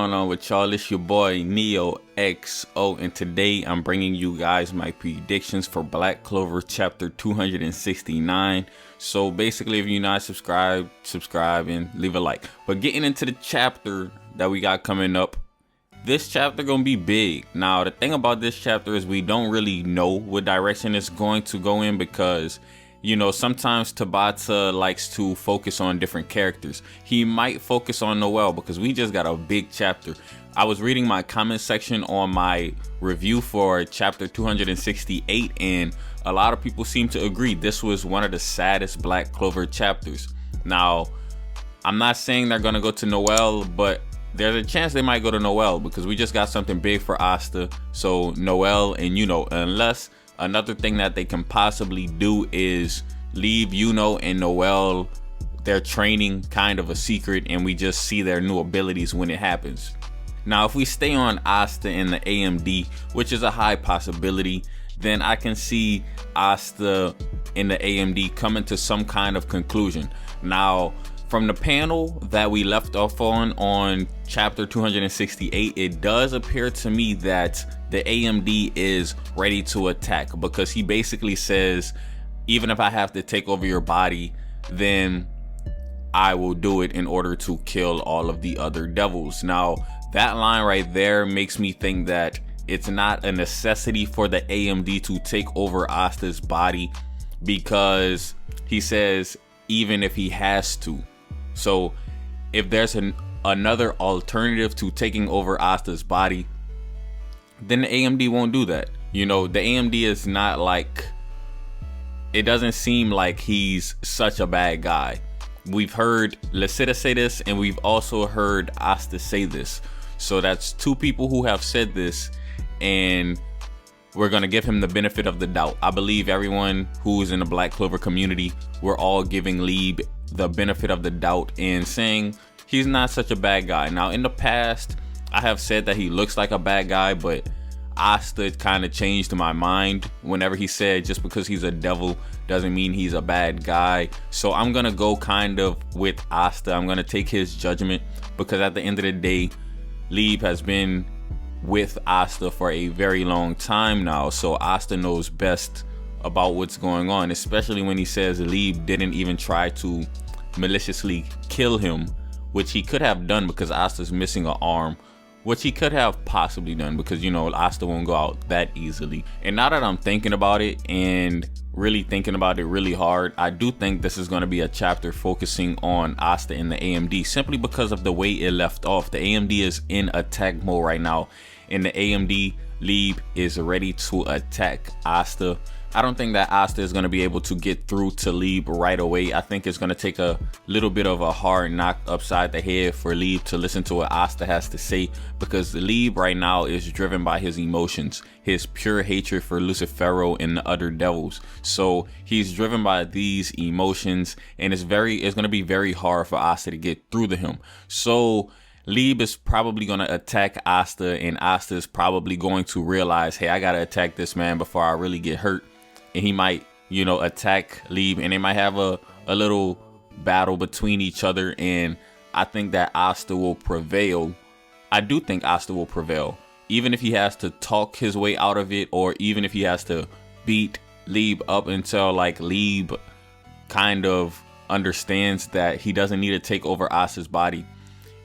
going on with y'all? It's your boy NeohXO, and today I'm bringing you guys my predictions for Black Clover chapter 269. So basically, if you're not subscribed, subscribe and leave a like. But getting into the chapter that we got coming up, this chapter gonna be big. Now the thing about this chapter is we don't really know what direction it's going to go in, because you know, sometimes Tabata likes to focus on different characters. He might focus on Noelle because we just got a big chapter. I was reading my comment section on my review for chapter 268, and a lot of people seem to agree this was one of the saddest Black Clover chapters. Now, I'm not saying they're gonna go to Noelle, but there's a chance they might go to Noelle because we just got something big for Asta. So Noelle, and you know, unless another thing that they can possibly do is leave Yuno and Noelle, their training kind of a secret, and we just see their new abilities when it happens. Now, if we stay on Asta in the AMD, which is a high possibility, then I can see Asta in the AMD coming to some kind of conclusion. Now, from the panel that we left off on chapter 268, it does appear to me that the AMD is ready to attack, because he basically says, even if I have to take over your body, then I will do it in order to kill all of the other devils. Now, that line right there makes me think that it's not a necessity for the AMD to take over Asta's body, because he says even if he has to. So if there's another alternative to taking over Asta's body, then the AMD won't do that. You know, the AMD is not like, it doesn't seem like he's such a bad guy. We've heard Lasita say this, and we've also heard Asta say this. So that's two people who have said this, and we're gonna give him the benefit of the doubt. I believe everyone who's in the Black Clover community, we're all giving Leeb the benefit of the doubt and saying he's not such a bad guy. Now, in the past, I have said that he looks like a bad guy, but Asta kind of changed my mind whenever he said just because he's a devil doesn't mean he's a bad guy. So I'm gonna go kind of with Asta. I'm gonna take his judgment, because at the end of the day, Leeb has been with Asta for a very long time now, so Asta knows best about what's going on, especially when he says Leeb didn't even try to maliciously kill him, which he could have done because Asta's missing an arm, which he could have possibly done because, you know, Asta won't go out that easily. And now that I'm thinking about it and really thinking about it really hard, I do think this is going to be a chapter focusing on Asta in the AMD, simply because of the way it left off. The AMD is in attack mode right now. In the AMD, Leeb is ready to attack Asta. I don't think that Asta is going to be able to get through to Leeb right away. I think it's going to take a little bit of a hard knock upside the head for Leeb to listen to what Asta has to say, because Leeb right now is driven by his emotions, his pure hatred for Lucifero and the other devils. So he's driven by these emotions, and it's going to be very hard for Asta to get through to him. So Leeb is probably going to attack Asta, and Asta is probably going to realize, hey, I got to attack this man before I really get hurt. And he might, you know, attack Leeb, and they might have a little battle between each other. And I think that Asta will prevail. I do think Asta will prevail, even if he has to talk his way out of it, or even if he has to beat Leeb up until like Leeb kind of understands that he doesn't need to take over Asta's body.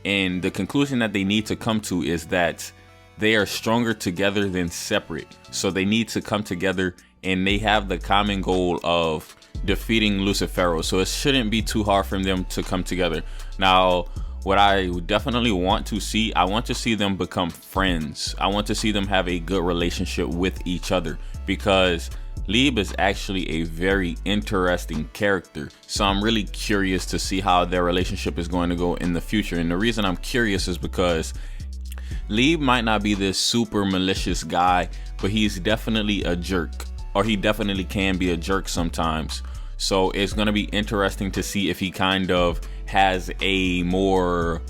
And the conclusion that they need to come to is that they are stronger together than separate. So they need to come together, and they have the common goal of defeating Lucifero. So it shouldn't be too hard for them to come together. Now, what I definitely want to see, I want to see them become friends. I want to see them have a good relationship with each other, because Leeb is actually a very interesting character. So I'm really curious to see how their relationship is going to go in the future. And the reason I'm curious is because Leeb might not be this super malicious guy, but he's definitely a jerk, or he definitely can be a jerk sometimes. So it's going to be interesting to see if he kind of has a more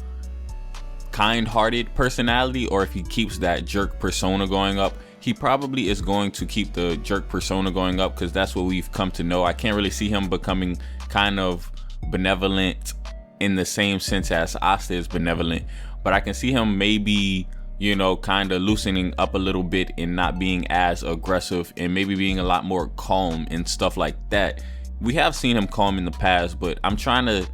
kind-hearted personality, or if he keeps that jerk persona going up. He probably is going to keep the jerk persona going up, because that's what we've come to know. I can't really see him becoming kind of benevolent in the same sense as Asta is benevolent, but I can see him maybe, you know, kind of loosening up a little bit and not being as aggressive and maybe being a lot more calm and stuff like that. We have seen him calm in the past, but I'm trying to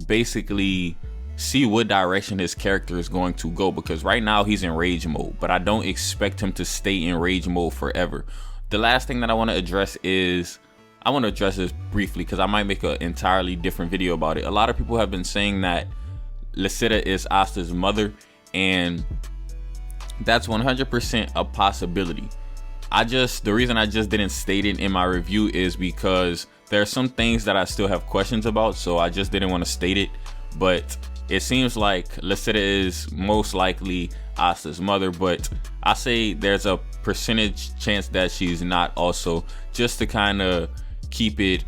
basically see what direction his character is going to go, because right now he's in rage mode, but I don't expect him to stay in rage mode forever. The last thing that I want to address is, I want to address this briefly because I might make an entirely different video about it. A lot of people have been saying that Lysita is Asta's mother, and that's 100% a possibility. The reason I just didn't state it in my review is because there are some things that I still have questions about, so I just didn't want to state it. But it seems like Lysita is most likely Asta's mother, but I say there's a percentage chance that she's not also, just to kind of keep it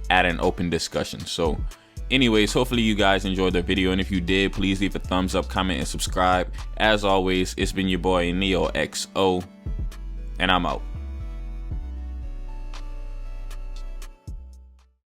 at an open discussion. So anyways, hopefully you guys enjoyed the video, and if you did, please leave a thumbs up, comment, and subscribe. As always, it's been your boy NeohXO, and I'm out.